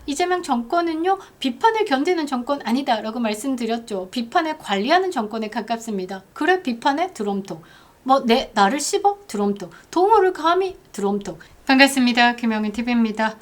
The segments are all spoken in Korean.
이재명 정권은요, 비판을 견디는 정권 아니다 라고 말씀드렸죠. 비판을 관리하는 정권에 가깝습니다. 그래, 비판에 드럼통. 나를 씹어? 드럼통. 동호를 감히? 드럼통. 반갑습니다. 김영민TV입니다.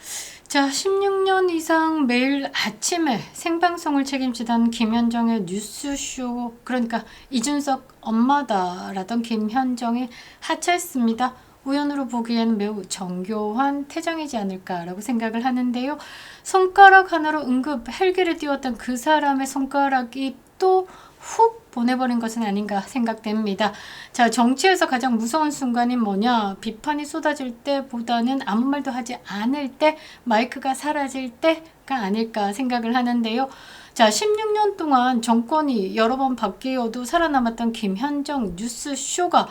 자, 16년 이상 매일 아침에 생방송을 책임지던 김현정의 뉴스쇼, 그러니까 이준석 엄마다라던 김현정이 하차했습니다. 우연으로 보기에는 매우 정교한 퇴장이지 않을까라고 생각을 하는데요. 손가락 하나로 응급 헬기를 띄웠던 그 사람의 손가락이 또 훅 보내버린 것은 아닌가 생각됩니다. 자, 정치에서 가장 무서운 순간이 뭐냐? 비판이 쏟아질 때보다는 아무 말도 하지 않을 때, 마이크가 사라질 때가 아닐까 생각을 하는데요. 자, 16년 동안 정권이 여러 번 바뀌어도 살아남았던 김현정 뉴스쇼가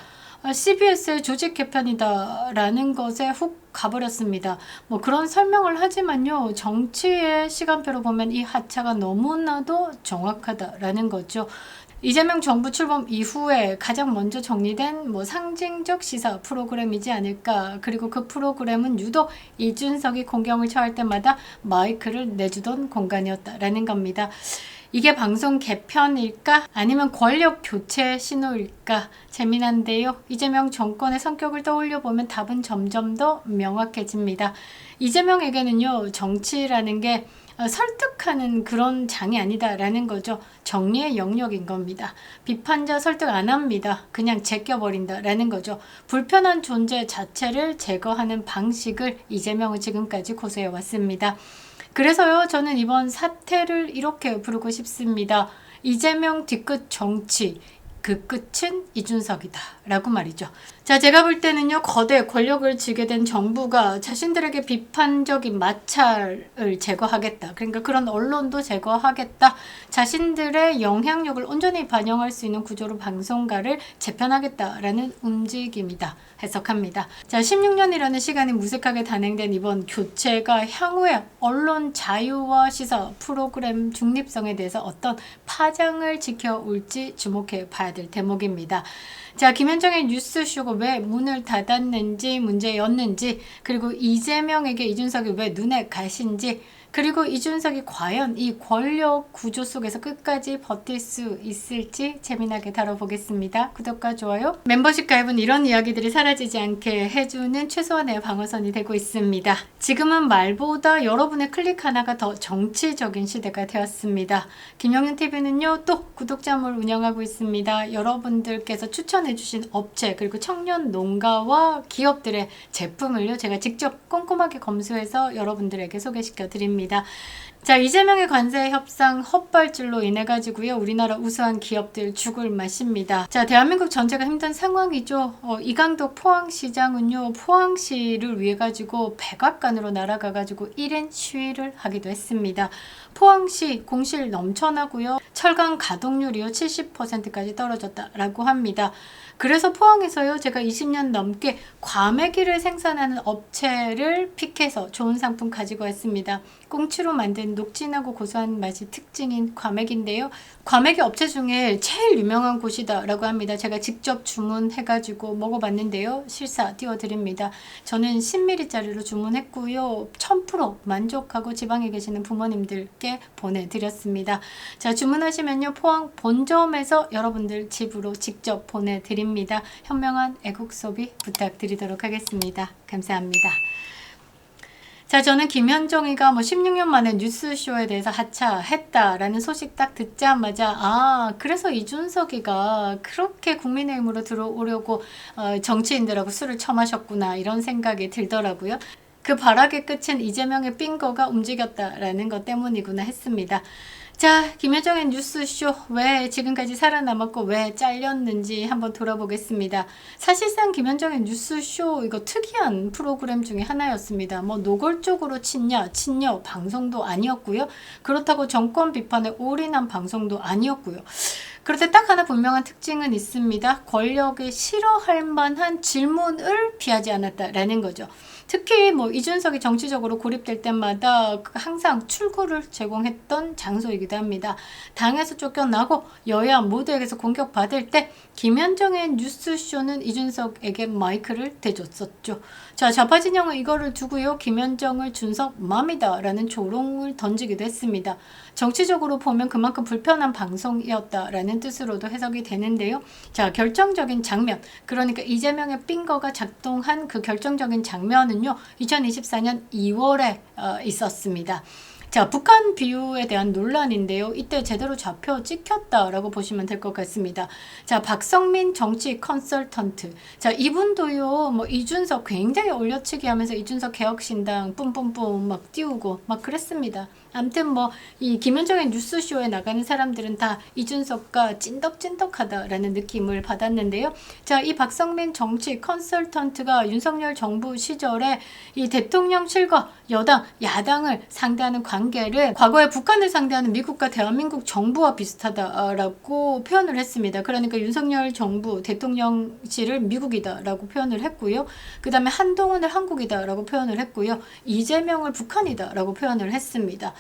CBS의 조직 개편이다라는 것에 훅 가버렸습니다. 그런 설명을 하지만요. 정치의 시간표로 보면 이 하차가 너무나도 정확하다라는 거죠. 이재명 정부 출범 이후에 가장 먼저 정리된 상징적 시사 프로그램이지 않을까. 그리고 그 프로그램은 유독 이준석이 공경을 처할 때마다 마이크를 내주던 공간이었다라는 겁니다. 이게 방송 개편일까? 아니면 권력 교체 신호일까? 재미난데요. 이재명 정권의 성격을 떠올려 보면 답은 점점 더 명확해집니다. 이재명에게는요, 정치라는 게 설득하는 그런 장이 아니다라는 거죠. 정리의 영역인 겁니다. 비판자 설득 안 합니다. 그냥 제껴버린다라는 거죠. 불편한 존재 자체를 제거하는 방식을 이재명은 지금까지 고수해 왔습니다. 그래서요, 저는 이번 사태를 이렇게 부르고 싶습니다. 이재명 뒤끝 정치, 그 끝은 이준석이다 라고 말이죠. 자, 제가 볼 때는요, 거대 권력을 쥐게 된 정부가 자신들에게 비판적인 마찰을 제거하겠다, 그러니까 그런 언론도 제거하겠다, 자신들의 영향력을 온전히 반영할 수 있는 구조로 방송가를 재편하겠다라는 움직임이다 해석합니다. 자, 16년이라는 시간이 무색하게 단행된 이번 교체가 향후에 언론 자유와 시사 프로그램 중립성에 대해서 어떤 파장을 지켜올지 주목해 봐야 될 대목입니다. 자, 김현정의 뉴스쇼가 왜 문을 닫았는지, 문제였는지, 그리고 이재명에게 이준석이 왜 눈에 가신지, 그리고 이준석이 과연 이 권력 구조 속에서 끝까지 버틸 수 있을지 재미나게 다뤄보겠습니다. 구독과 좋아요, 멤버십 가입은 이런 이야기들이 사라지지 않게 해주는 최소한의 방어선이 되고 있습니다. 지금은 말보다 여러분의 클릭 하나가 더 정치적인 시대가 되었습니다. 김영민TV는요, 또 구독자몰 운영하고 있습니다. 여러분들께서 추천해주신 업체, 그리고 청년 농가와 기업들의 제품을요, 제가 직접 꼼꼼하게 검수해서 여러분들에게 소개시켜 드립니다. 자, 이재명의 관세 협상 헛발질로 인해 가지고요, 우리나라 우수한 기업들 죽을 맛입니다. 자, 대한민국 전체가 힘든 상황이죠. 이강덕 포항시장은요, 포항시를 위해 가지고 백악관으로 날아가 가지고 1인 시위를 하기도 했습니다. 포항시 공실 넘쳐나고요, 철강 가동률이요 70%까지 떨어졌다라고 합니다. 그래서 포항에서요, 제가 20년 넘게 과메기를 생산하는 업체를 픽해서 좋은 상품 가지고 왔습니다. 꽁치로 만든 녹진하고 고소한 맛이 특징인 과메기인데요. 과메기 업체 중에 제일 유명한 곳이다라고 합니다. 제가 직접 주문해가지고 먹어봤는데요, 실사 띄워드립니다. 저는 10ml짜리로 주문했고요, 1000% 만족하고 지방에 계시는 부모님들께 보내드렸습니다. 자, 주문하시면요, 포항 본점에서 여러분들 집으로 직접 보내드립니다. 현명한 애국 소비 부탁드리도록 하겠습니다. 감사합니다. 자, 저는 김현정이가 16년 만에 뉴스쇼에 대해서 하차했다라는 소식 딱 듣자마자, 그래서 이준석이가 그렇게 국민의힘으로 들어오려고 정치인들하고 술을 처마셨구나, 이런 생각이 들더라고요. 그 발악의 끝은 이재명의 빙거가 움직였다라는 것 때문이구나 했습니다. 자, 김현정의 뉴스쇼 왜 지금까지 살아남았고 왜 잘렸는지 한번 돌아보겠습니다. 사실상 김현정의 뉴스쇼 이거 특이한 프로그램 중에 하나였습니다. 노골적으로 친여 방송도 아니었고요. 그렇다고 정권 비판에 올인한 방송도 아니었고요. 그런데 딱 하나 분명한 특징은 있습니다. 권력이 싫어할 만한 질문을 피하지 않았다라는 거죠. 특히 뭐 이준석이 정치적으로 고립될 때마다 항상 출구를 제공했던 장소이기도 합니다. 당에서 쫓겨나고 여야 모두에게서 공격받을 때 김현정의 뉴스쇼는 이준석에게 마이크를 대줬었죠. 자, 좌파 진영은 이거를 두고요. 김현정을 준석 맘이다라는 조롱을 던지기도 했습니다. 정치적으로 보면 그만큼 불편한 방송이었다라는 뜻으로도 해석이 되는데요. 자, 결정적인 장면, 그러니까 이재명의 빙거가 작동한 그 결정적인 장면은요. 2024년 2월에 있었습니다. 자, 북한 비유에 대한 논란인데요. 이때 제대로 잡혀 찍혔다라고 보시면 될 것 같습니다. 자, 박성민 정치 컨설턴트. 자, 이분도요, 뭐 이준석 굉장히 올려치기 하면서 이준석 개혁신당 뿜뿜뿜 막 띄우고 막 그랬습니다. 아무튼 뭐 이 김현정의 뉴스쇼에 나가는 사람들은 다 이준석과 찐덕찐덕하다라는 느낌을 받았는데요. 자, 이 박성민 정치 컨설턴트가 윤석열 정부 시절에 이 대통령실과 여당, 야당을 상대하는 관계를 과거에 북한을 상대하는 미국과 대한민국 정부와 비슷하다라고 표현을 했습니다. 그러니까 윤석열 정부 대통령실을 미국이다라고 표현을 했고요. 그 다음에 한동훈을 한국이다라고 표현을 했고요. 이재명을 북한이다라고 표현을 했습니다.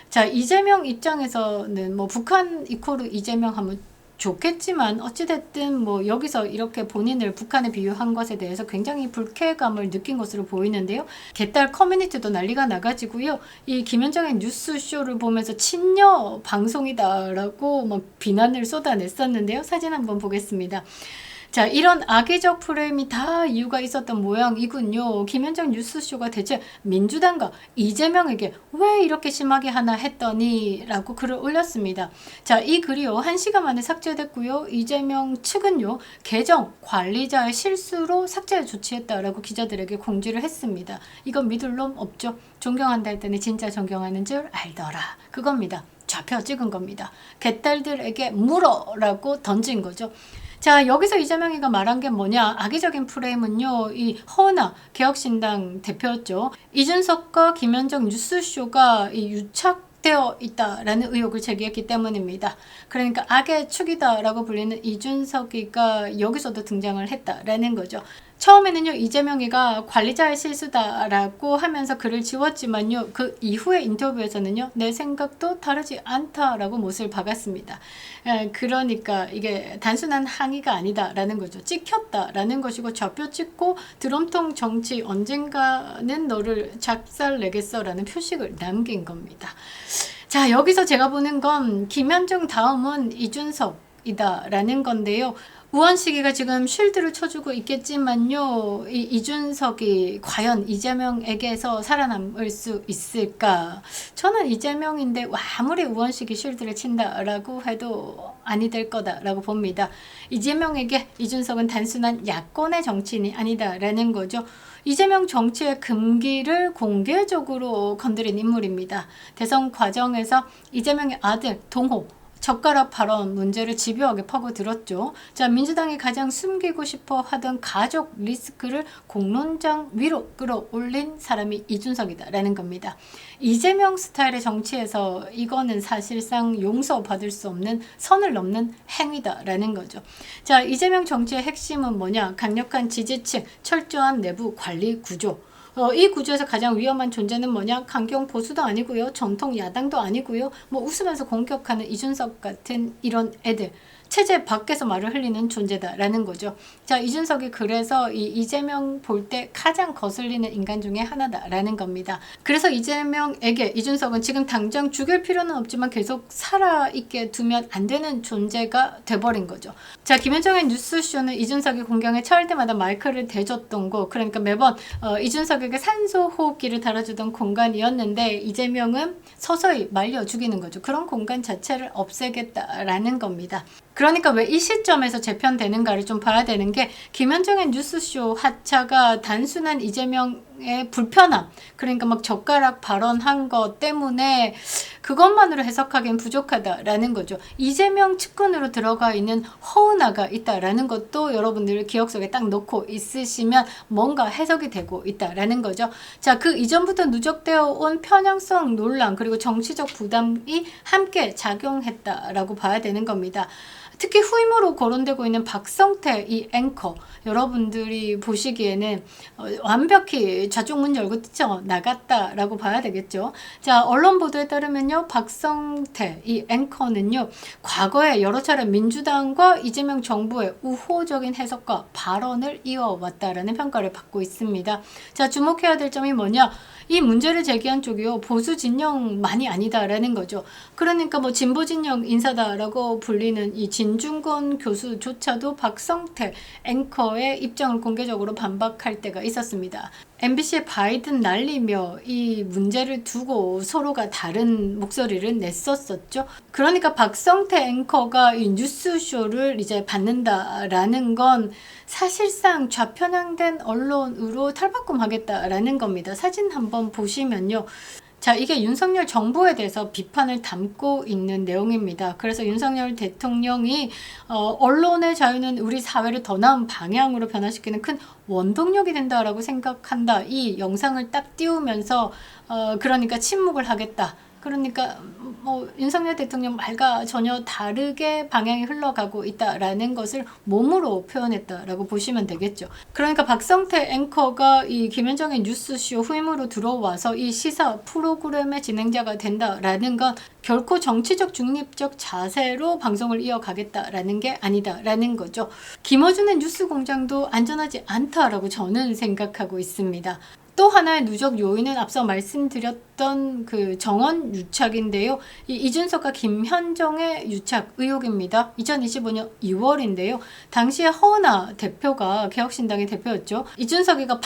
자, 이재명 입장에서는 뭐 북한 이코르 이재명 하면 좋겠지만 어찌됐든 뭐 여기서 이렇게 본인을 북한에 비유한 것에 대해서 굉장히 불쾌감을 느낀 것으로 보이는데요. 개딸 커뮤니티도 난리가 나가지고요. 이 김현정의 뉴스쇼를 보면서 친여 방송이다라고 막 비난을 쏟아냈었는데요. 사진 한번 보겠습니다. 자, 이런 악의적 프레임이 다 이유가 있었던 모양이군요. 김현정 뉴스쇼가 대체 민주당과 이재명에게 왜 이렇게 심하게 하나 했더니 라고 글을 올렸습니다. 자, 이 글이요 1시간 만에 삭제됐고요. 이재명 측은요 계정 관리자의 실수로 삭제 조치했다라고 기자들에게 공지를 했습니다. 이건 믿을 놈 없죠. 존경한다 했더니 진짜 존경하는 줄 알더라. 그겁니다. 좌표 찍은 겁니다. 개딸들에게 물어라고 던진 거죠. 자, 여기서 이재명이가 말한 게 뭐냐? 악의적인 프레임은요. 이 허은하 개혁신당 대표였죠. 이준석과 김현정 뉴스쇼가 이 유착되어 있다라는 의혹을 제기했기 때문입니다. 그러니까 악의 축이다라고 불리는 이준석이가 여기서도 등장을 했다라는 거죠. 처음에는요 이재명이가 관리자의 실수다라고 하면서 글을 지웠지만요 그 이후의 인터뷰에서는요 내 생각도 다르지 않다라고 못을 박았습니다. 그러니까 이게 단순한 항의가 아니다라는 거죠. 찍혔다라는 것이고 좌표 찍고 드럼통 정치 언젠가는 너를 작살내겠어라는 표식을 남긴 겁니다. 자, 여기서 제가 보는 건 김현정 다음은 이준석이다라는 건데요. 우원식이가 지금 쉴드를 쳐주고 있겠지만요. 이준석이 과연 이재명에게서 살아남을 수 있을까? 저는 이재명인데 아무리 우원식이 쉴드를 친다라고 해도 아니 될 거다라고 봅니다. 이재명에게 이준석은 단순한 야권의 정치인이 아니다라는 거죠. 이재명 정치의 금기를 공개적으로 건드린 인물입니다. 대선 과정에서 이재명의 아들 동호 젓가락 발언 문제를 집요하게 파고들었죠. 자, 민주당이 가장 숨기고 싶어 하던 가족 리스크를 공론장 위로 끌어올린 사람이 이준석이다라는 겁니다. 이재명 스타일의 정치에서 이거는 사실상 용서받을 수 없는 선을 넘는 행위다라는 거죠. 자, 이재명 정치의 핵심은 뭐냐? 강력한 지지층, 철저한 내부 관리 구조. 이 구조에서 가장 위험한 존재는 뭐냐? 강경 보수도 아니고요. 전통 야당도 아니고요. 뭐 웃으면서 공격하는 이준석 같은 이런 애들. 체제 밖에서 말을 흘리는 존재다라는 거죠. 자, 이준석이 그래서 이 이재명 볼 때 가장 거슬리는 인간 중에 하나다라는 겁니다. 그래서 이재명에게 이준석은 지금 당장 죽일 필요는 없지만 계속 살아있게 두면 안 되는 존재가 돼버린 거죠. 자, 김현정의 뉴스쇼는 이준석이 공경에 처할 때마다 마이크를 대줬던 거, 그러니까 매번 이준석에게 산소 호흡기를 달아주던 공간이었는데 이재명은 서서히 말려 죽이는 거죠. 그런 공간 자체를 없애겠다라는 겁니다. 그러니까 왜 이 시점에서 재편되는가를 좀 봐야 되는 게 김현정의 뉴스쇼 하차가 단순한 이재명의 불편함, 그러니까 막 젓가락 발언한 것 때문에 그것만으로 해석하기엔 부족하다라는 거죠. 이재명 측근으로 들어가 있는 허은하가 있다라는 것도 여러분들 기억 속에 딱 넣고 있으시면 뭔가 해석이 되고 있다라는 거죠. 자, 그 이전부터 누적되어 온 편향성 논란 그리고 정치적 부담이 함께 작용했다라고 봐야 되는 겁니다. 특히 후임으로 거론되고 있는 박성태 이 앵커, 여러분들이 보시기에는 완벽히 좌쪽 문 열고 뛰쳐나갔다라고 봐야 되겠죠. 자, 언론 보도에 따르면요, 박성태 이 앵커는요, 과거에 여러 차례 민주당과 이재명 정부의 우호적인 해석과 발언을 이어왔다라는 평가를 받고 있습니다. 자, 주목해야 될 점이 뭐냐? 이 문제를 제기한 쪽이요, 보수 진영만이 아니다라는 거죠. 그러니까 뭐 진보 진영 인사다라고 불리는 이 진중권 교수조차도 박성태 앵커의 입장을 공개적으로 반박할 때가 있었습니다. MBC의 바이든 날리며 이 문제를 두고 서로가 다른 목소리를 냈었었죠. 그러니까 박성태 앵커가 이 뉴스쇼를 이제 받는다라는 건 사실상 좌편향된 언론으로 탈바꿈하겠다라는 겁니다. 사진 한번 보시면요. 자, 이게 윤석열 정부에 대해서 비판을 담고 있는 내용입니다. 그래서 윤석열 대통령이 언론의 자유는 우리 사회를 더 나은 방향으로 변화시키는 큰 원동력이 된다라고 생각한다. 이 영상을 딱 띄우면서 그러니까 침묵을 하겠다. 그러니까 뭐 윤석열 대통령 말과 전혀 다르게 방향이 흘러가고 있다라는 것을 몸으로 표현했다라고 보시면 되겠죠. 그러니까 박성태 앵커가 이 김현정의 뉴스쇼 후임으로 들어와서 이 시사 프로그램의 진행자가 된다라는 건 결코 정치적 중립적 자세로 방송을 이어가겠다라는 게 아니다라는 거죠. 김어준의 뉴스공장도 안전하지 않다라고 저는 생각하고 있습니다. 또 하나의 누적 요인은 앞서 말씀드렸던 그 정원 유착인데요. 이 이준석과 김현정의 유착 의혹입니다. 2025년 2월인데요. 당시에 허은하 대표가 개혁신당의 대표였죠. 이준석이가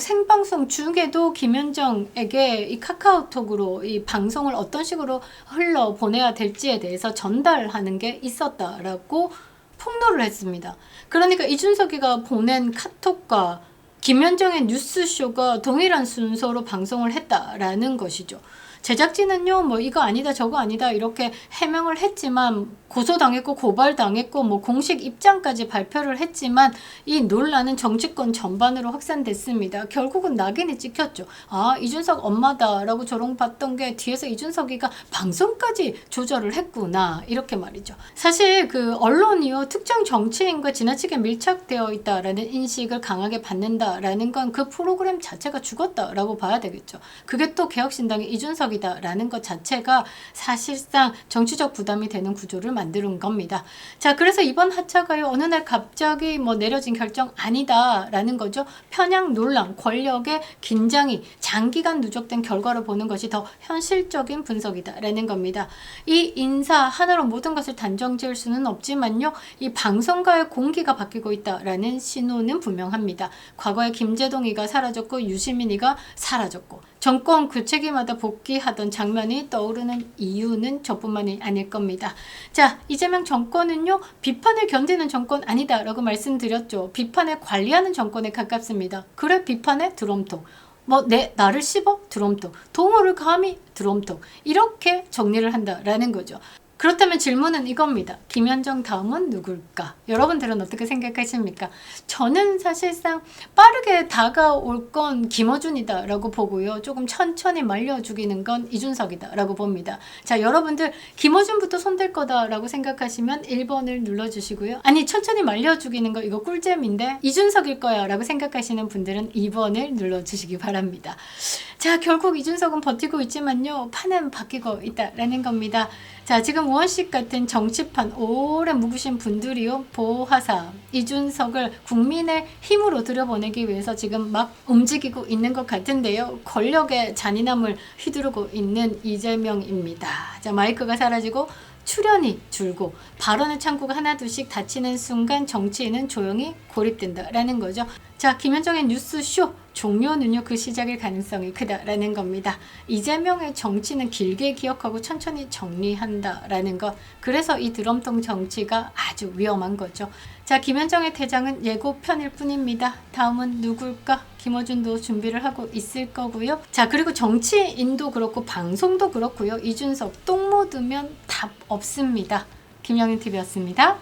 생방송 중에도 김현정에게 이 카카오톡으로 이 방송을 어떤 식으로 흘러보내야 될지에 대해서 전달하는 게 있었다라고 폭로를 했습니다. 그러니까 이준석이가 보낸 카톡과 김현정의 뉴스쇼가 동일한 순서로 방송을 했다라는 것이죠. 제작진은요, 뭐 이거 아니다 저거 아니다 이렇게 해명을 했지만 고소당했고 고발당했고 뭐 공식 입장까지 발표를 했지만 이 논란은 정치권 전반으로 확산됐습니다. 결국은 낙인이 찍혔죠. 아, 이준석 엄마다라고 조롱받던 게 뒤에서 이준석이가 방송까지 조절을 했구나, 이렇게 말이죠. 사실 그 언론이요, 특정 정치인과 지나치게 밀착되어 있다라는 인식을 강하게 받는다라는 건 그 프로그램 자체가 죽었다라고 봐야 되겠죠. 그게 또 개혁신당의 이준석이 라는 것 자체가 사실상 정치적 부담이 되는 구조를 만드는 겁니다. 자, 그래서 이번 하차가요, 어느 날 갑자기 뭐 내려진 결정 아니다라는 거죠. 편향 논란, 권력의 긴장이 장기간 누적된 결과로 보는 것이 더 현실적인 분석이다라는 겁니다. 이 인사 하나로 모든 것을 단정 지을 수는 없지만요, 이 방송가의 공기가 바뀌고 있다라는 신호는 분명합니다. 과거에 김제동이가 사라졌고 유시민이가 사라졌고 정권 교체기마다 복귀하던 장면이 떠오르는 이유는 저뿐만이 아닐 겁니다. 자, 이재명 정권은요, 비판을 견디는 정권 아니다라고 말씀드렸죠. 비판을 관리하는 정권에 가깝습니다. 그래, 비판에 드럼통. 뭐 나를 씹어? 드럼통. 동호를 감히? 드럼통. 이렇게 정리를 한다라는 거죠. 그렇다면 질문은 이겁니다. 김현정 다음은 누굴까? 여러분들은 어떻게 생각하십니까? 저는 사실상 빠르게 다가올 건 김어준이다 라고 보고요. 조금 천천히 말려 죽이는 건 이준석이다 라고 봅니다. 자, 여러분들 김어준부터 손댈 거다 라고 생각하시면 1번을 눌러주시고요. 아니, 천천히 말려 죽이는 거 이거 꿀잼인데 이준석일 거야 라고 생각하시는 분들은 2번을 눌러주시기 바랍니다. 자, 결국 이준석은 버티고 있지만요, 판은 바뀌고 있다라는 겁니다. 자, 지금 우원식 같은 정치판 오래 묵으신 분들이요, 보호하사 이준석을 국민의 힘으로 들여보내기 위해서 지금 막 움직이고 있는 것 같은데요, 권력의 잔인함을 휘두르고 있는 이재명입니다. 자, 마이크가 사라지고 출연이 줄고 발언의 창구가 하나둘씩 닫히는 순간 정치인은 조용히 고립된다라는 거죠. 자, 김현정의 뉴스쇼 종료는요, 그 시작일 가능성이 크다라는 겁니다. 이재명의 정치는 길게 기억하고 천천히 정리한다라는 것. 그래서 이 드럼통 정치가 아주 위험한 거죠. 자, 김현정의 퇴장은 예고편일 뿐입니다. 다음은 누굴까? 김어준도 준비를 하고 있을 거고요. 자, 그리고 정치인도 그렇고 방송도 그렇고요. 이준석 똥 묻으면 답 없습니다. 김영윤TV였습니다.